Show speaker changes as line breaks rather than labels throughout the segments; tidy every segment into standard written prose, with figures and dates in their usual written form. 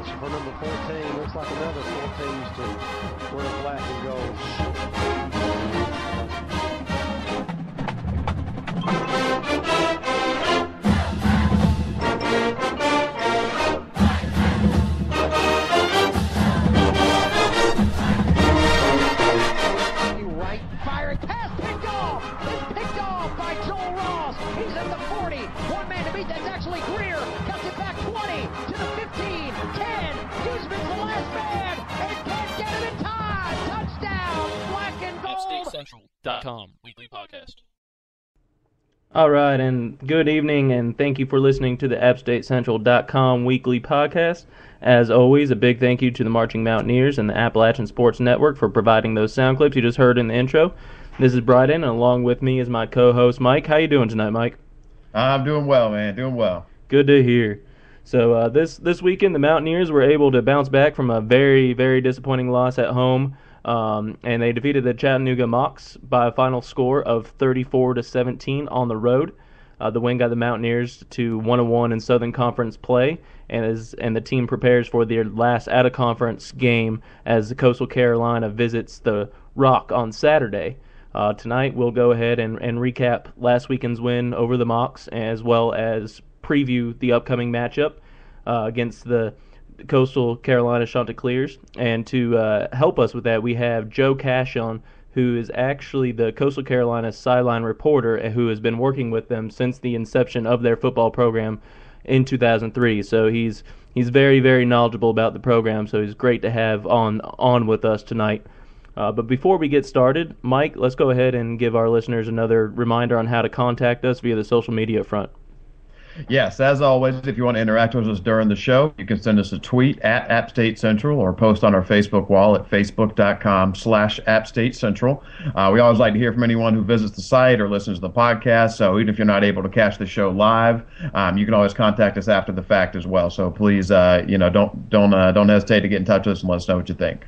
match for number 14. Looks like another 4 teams to win a black and gold.
Right, firing pass, picked off! It's picked off by Joel Ross. He's at the 40. One man to beat, that's actually Greer. Cuts it back 20 to the 15, 10. Huseman's the last man and can't get it in time. Touchdown, black and gold.
AppStateCentral.com weekly podcast.
All right, and good evening, and thank you for listening to the AppStateCentral.com weekly podcast. As always, a big thank you to the Marching Mountaineers and the Appalachian Sports Network for providing those sound clips you just heard in the intro. This is Bryden, and along with me is my co-host, Mike. How you doing tonight, Mike?
I'm doing well, man. Doing well.
Good to hear. So this weekend, the Mountaineers were able to bounce back from a very, very disappointing loss at home, and they defeated the Chattanooga Mocs by a final score of 34-17 on the road. The win got the Mountaineers to 1-1 in Southern Conference play, and the team prepares for their last out-of-conference game as Coastal Carolina visits the Rock on Saturday. Tonight we'll go ahead and recap last weekend's win over the Mocs, as well as preview the upcoming matchup against the Coastal Carolina Chanticleers. And to help us with that, we have Joe Cashon, who is actually the Coastal Carolina sideline reporter and who has been working with them since the inception of their football program in 2003. So he's very, very knowledgeable about the program, so he's great to have on with us tonight. But before we get started, Mike, let's go ahead and give our listeners another reminder on how to contact us via the social media front.
Yes, as always, if you want to interact with us during the show, you can send us a tweet at App State Central or post on our Facebook wall at facebook.com/AppStateCentral. We always like to hear from anyone who visits the site or listens to the podcast, so even if you're not able to catch the show live, you can always contact us after the fact as well. So please, don't hesitate to get in touch with us and let us know what you think.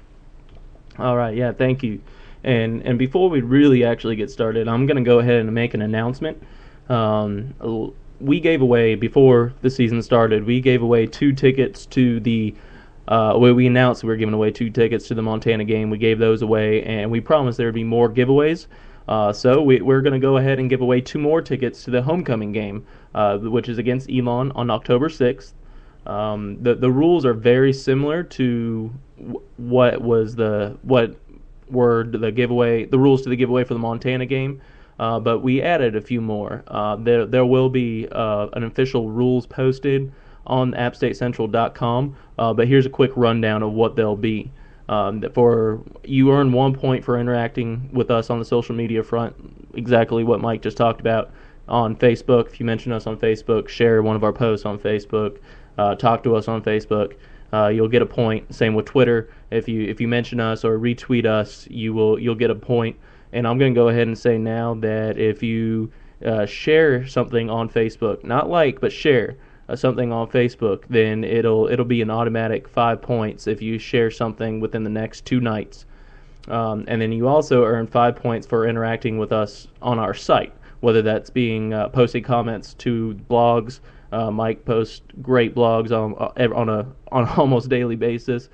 All right, yeah, thank you. And before we really actually get started, I'm going to go ahead and make an announcement. We gave away, before the season started, we gave away 2 tickets to the, we announced we were giving away 2 tickets to the Montana game. We gave those away, and we promised there would be more giveaways. So we're going to go ahead and give away 2 more tickets to the homecoming game, which is against Elon on October 6th. The rules are very similar to what were the rules to the giveaway for the Montana game. But we added a few more. There will be an official rules posted on AppStateCentral.com, but here's a quick rundown of what they'll be. You earn 1 point for interacting with us on the social media front, exactly what Mike just talked about on Facebook. If you mention us on Facebook, share one of our posts on Facebook, talk to us on Facebook, you'll get a point. Same with Twitter. If you mention us or retweet us, you'll get a point. And I'm going to go ahead and say now that if you share something on Facebook, not like, but share something on Facebook, then it'll be an automatic 5 points if you share something within the next 2 nights. And then you also earn 5 points for interacting with us on our site, whether that's being posting comments to blogs. Mike posts great blogs on an almost daily basis.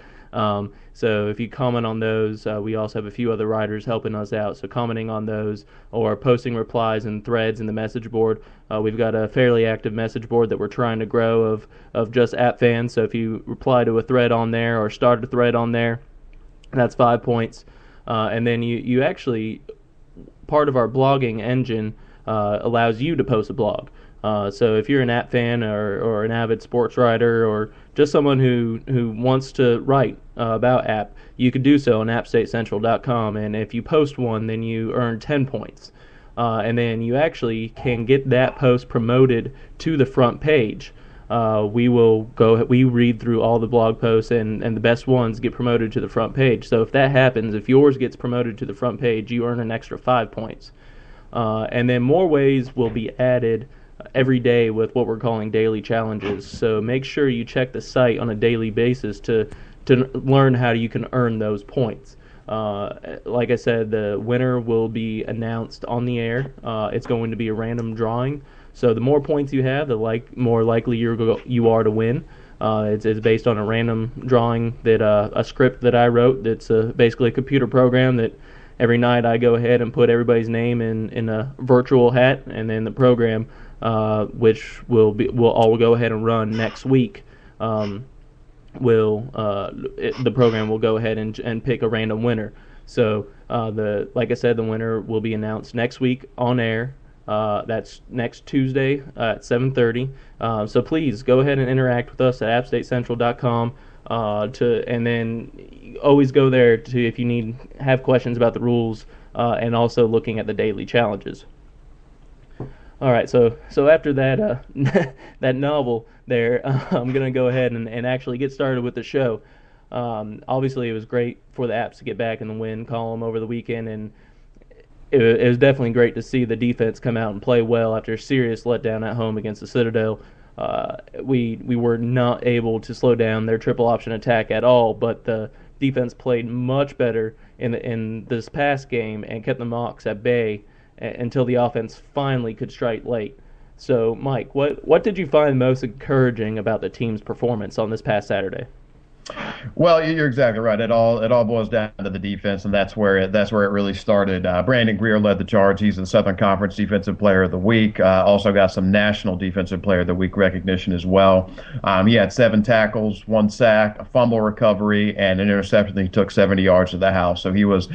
So if you comment on those, we also have a few other writers helping us out. So commenting on those or posting replies and threads in the message board. We've got a fairly active message board that we're trying to grow of just app fans. So if you reply to a thread on there or start a thread on there, that's 5 points. And then you actually, part of our blogging engine allows you to post a blog. So if you're an app fan or an avid sports writer or just someone who wants to write about app, you can do so on AppStateCentral.com. And if you post one, then you earn 10 points. And then you actually can get that post promoted to the front page. We read through all the blog posts, and the best ones get promoted to the front page. So if that happens, if yours gets promoted to the front page, you earn an extra 5 points. And then more ways will be added every day with what we're calling daily challenges. So make sure you check the site on a daily basis to learn how you can earn those points. Like I said, the winner will be announced on the air. It's going to be a random drawing. So the more points you have, the more likely you are to win. It's based on a random drawing that a script that I wrote. That's basically a computer program that every night I go ahead and put everybody's name in a virtual hat, and then the program, which will all go ahead and run next week. The program will go ahead and pick a random winner. So like I said, the winner will be announced next week on air. That's next Tuesday at 7:30. So please go ahead and interact with us at appstatecentral.com. And then always go there to if you have questions about the rules, and also looking at the daily challenges. All right, so after that that novel there, I'm gonna go ahead and actually get started with the show. Obviously, it was great for the Apps to get back in the win column over the weekend, and it was definitely great to see the defense come out and play well after a serious letdown at home against the Citadel. We were not able to slow down their triple option attack at all, but the defense played much better in this past game and kept the Mocs at bay until the offense finally could strike late. So, Mike, what did you find most encouraging about the team's performance on this past Saturday?
Well, you're exactly right. It all boils down to the defense, and that's where it really started. Brandon Greer led the charge. He's the Southern Conference Defensive Player of the Week. Also got some National Defensive Player of the Week recognition as well. He had 7 tackles, 1 sack, a fumble recovery, and an interception. He took 70 yards to the house. So he was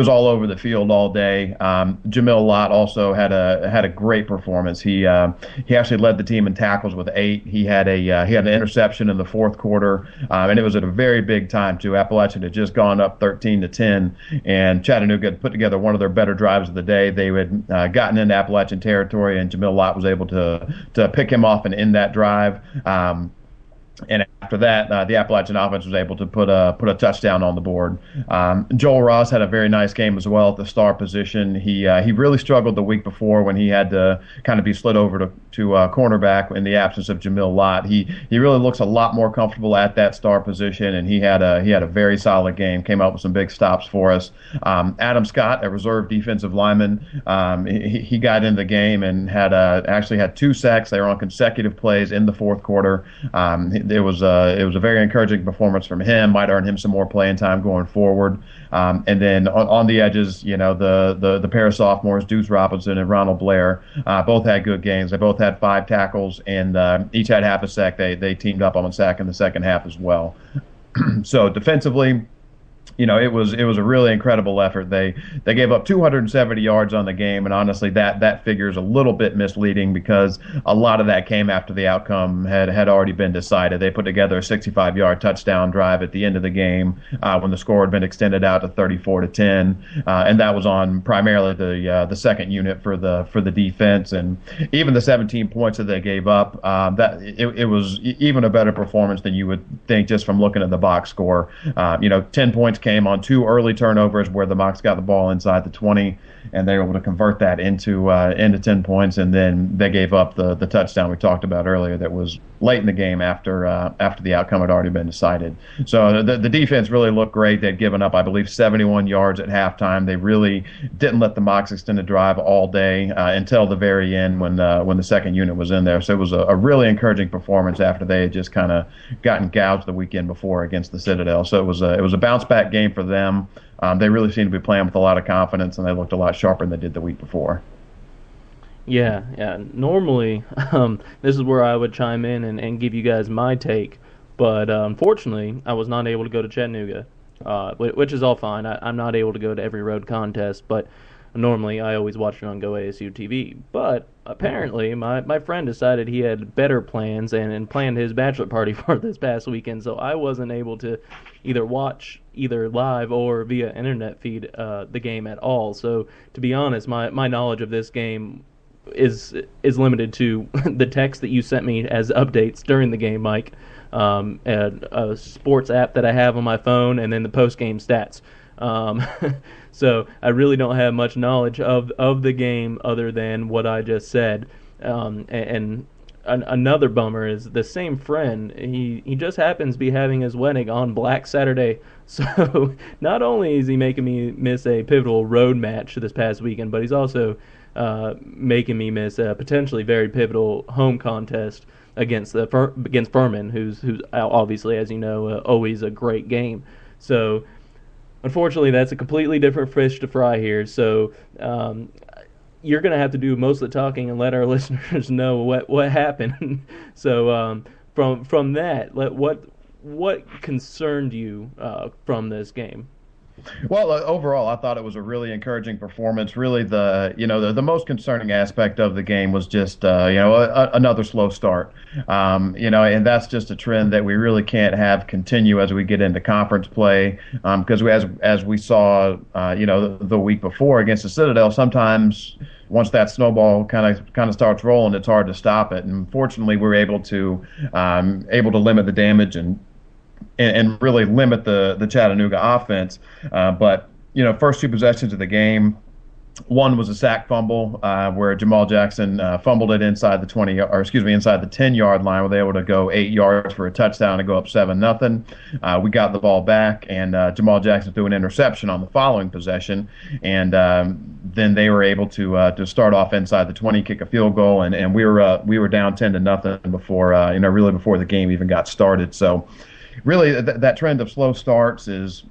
all over the field all day. Jamil Lott also had a great performance. He actually led the team in tackles with 8. He had an interception in the fourth quarter, and it was at a very big time too. Appalachian had just gone up 13-10, and Chattanooga had put together one of their better drives of the day. They had gotten into Appalachian territory, and Jamil Lott was able to pick him off and end that drive. And after that, the Appalachian offense was able to put a touchdown on the board. Joel Ross had a very nice game as well at the star position. He really struggled the week before when he had to kind of be slid over to cornerback in the absence of Jamil Lott. He really looks a lot more comfortable at that star position, and he had a very solid game. Came out with some big stops for us. Adam Scott, a reserve defensive lineman, he got into the game and actually had 2 sacks. They were on consecutive plays in the fourth quarter. It was a very encouraging performance from him. Might earn him some more playing time going forward. And then on the edges, the pair of sophomores, Deuce Robinson and Ronald Blair, both had good games. They both had 5 tackles, and each had half a sack. They teamed up on a sack in the second half as well. So defensively, it was a really incredible effort. They gave up 270 yards on the game, and honestly, that figure is a little bit misleading because a lot of that came after the outcome had already been decided. They put together a 65-yard touchdown drive at the end of the game when the score had been extended out to 34-10, and that was on primarily the second unit for the defense. And even the 17 points that they gave up, that it was even a better performance than you would think just from looking at the box score. 10 points came on 2 early turnovers where the Mocs got the ball inside the 20, and they were able to convert that into 10 points, and then they gave up the touchdown we talked about earlier that was late in the game after the outcome had already been decided. So the defense really looked great. They'd given up, I believe, 71 yards at halftime. They really didn't let the Mocs extend a drive all day until the very end when the second unit was in there. So it was a really encouraging performance after they had just kind of gotten gouged the weekend before against the Citadel. So it was a bounce back game for them. They really seemed to be playing with a lot of confidence, and they looked a lot sharper than they did the week before.
Yeah. Normally, this is where I would chime in and give you guys my take, but unfortunately, I was not able to go to Chattanooga, which is all fine. I'm not able to go to every road contest, but normally I always watch it on Go ASU TV. But apparently, my friend decided he had better plans and planned his bachelor party for this past weekend, so I wasn't able to either watch either live or via internet feed the game at all. So to be honest, my knowledge of this game is limited to the text that you sent me as updates during the game, Mike, and a sports app that I have on my phone, and then the post-game stats. So I really don't have much knowledge of the game other than what I just said. And another bummer is the same friend, he just happens to be having his wedding on Black Saturday. So not only is he making me miss a pivotal road match this past weekend, but he's also making me miss a potentially very pivotal home contest against against Furman, who's obviously, as you know, always a great game. So unfortunately, that's a completely different fish to fry here. So you're going to have to do most of the talking and let our listeners know what happened. So from that, what concerned you from this game?
Well, overall, I thought it was a really encouraging performance. Really, the most concerning aspect of the game was just another slow start. And that's just a trend that we really can't have continue as we get into conference play. Because as we saw, the week before against the Citadel, sometimes once that snowball kind of starts rolling, it's hard to stop it. And fortunately, we're able to limit the damage and really limit the Chattanooga offense. But first two possessions of the game, one was a sack fumble where Jamal Jackson fumbled it inside the 10-yard line, where they were able to go 8 yards for a touchdown and go up 7-0. We got the ball back, and Jamal Jackson threw an interception on the following possession, and then they were able to start off inside the 20, kick a field goal, and we were down 10-0 before before the game even got started. So really, that trend of slow starts is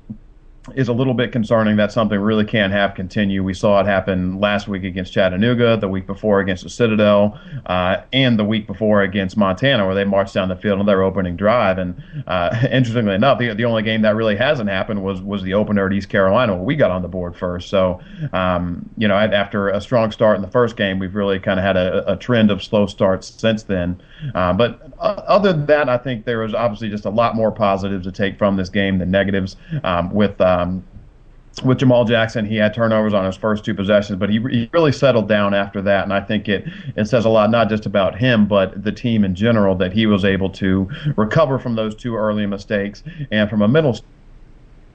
a little bit concerning. That's something we really can't have continue. We saw it happen last week against Chattanooga, the week before against the Citadel, and the week before against Montana, where they marched down the field on their opening drive. And interestingly enough, the only game that really hasn't happened was the opener at East Carolina, where we got on the board first. So, after a strong start in the first game, we've really kind of had a trend of slow starts since then. But other than that, I think there was obviously just a lot more positives to take from this game than negatives. With Jamal Jackson, he had turnovers on his first two possessions, but he really settled down after that, and I think it says a lot, not just about him, but the team in general, that he was able to recover from those two early mistakes, and from a mental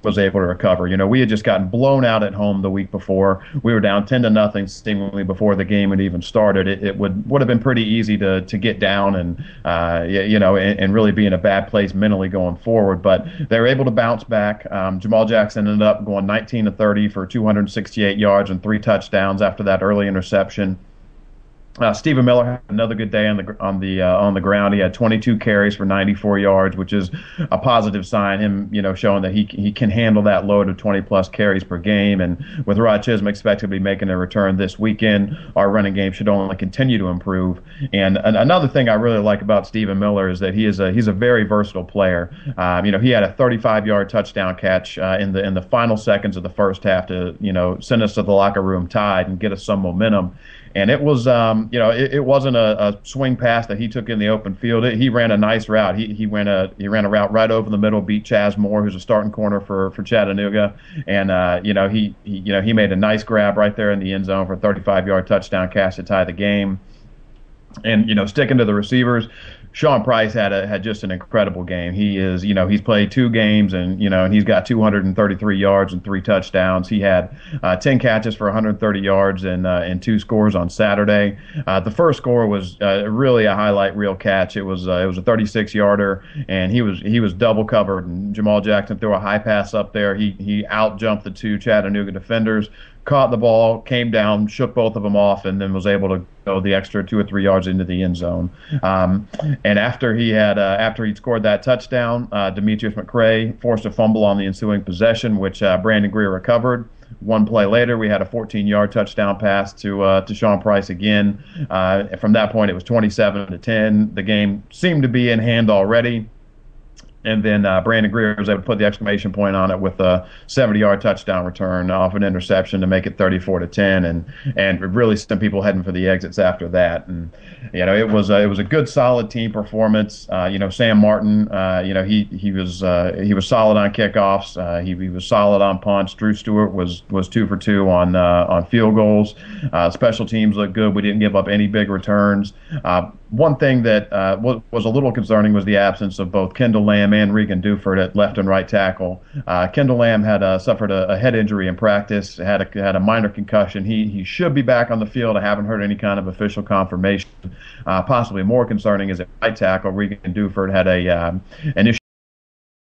was able to recover. We had just gotten blown out at home the week before. We were down 10-0 seemingly before the game had even started. It would have been pretty easy to get down and really be in a bad place mentally going forward. But they were able to bounce back. Jamal Jackson ended up going 19-30 for 268 yards and 3 touchdowns after that early interception. Stephen Miller had another good day on the ground. He had 22 carries for 94 yards, which is a positive sign. Him, showing that he can handle that load of 20+ carries per game. And with Rod Chisholm expected to be making a return this weekend, our running game should only continue to improve. And another thing I really like about Stephen Miller is that he's a very versatile player. He had a 35-yard touchdown catch in the final seconds of the first half to send us to the locker room tied and get us some momentum. And it was, it wasn't a swing pass that he took in the open field. He ran a nice route. He ran a route right over the middle, beat Chaz Moore, who's a starting corner for Chattanooga, and he made a nice grab right there in the end zone for a 35-yard touchdown catch to tie the game. And sticking to the receivers, Sean Price had just an incredible game. He's played 2 games and he's got 233 yards and 3 touchdowns. He had 10 catches for 130 yards and 2 scores on Saturday. The first score was really a highlight reel catch. It was a 36-yarder, and he was double covered. And Jamal Jackson threw a high pass up there. He out jumped the 2 Chattanooga defenders, caught the ball, came down, shook both of them off, and then was able to go the extra 2 or 3 yards into the end zone. And after he'd scored that touchdown, Demetrius McCray forced a fumble on the ensuing possession, which Brandon Greer recovered. One play later, we had a 14-yard touchdown pass to Sean Price again. From that point, it was 27-10. The game seemed to be in hand already. And then Brandon Greer was able to put the exclamation point on it with a 70-yard touchdown return off an interception to make it 34-10, and really sent people heading for the exits after that. And it was a good, solid team performance. Sam Martin, he was solid on kickoffs. He was solid on punts. Drew Stewart was 2 for 2 on field goals. Special teams looked good. We didn't give up any big returns. One thing that was a little concerning was the absence of both Kendall Lamb and Regan Duford at left and right tackle. Kendall Lamb had suffered a head injury in practice, had a minor concussion. He should be back on the field. I haven't heard any kind of official confirmation. Possibly more concerning is at right tackle, Regan Duford had an issue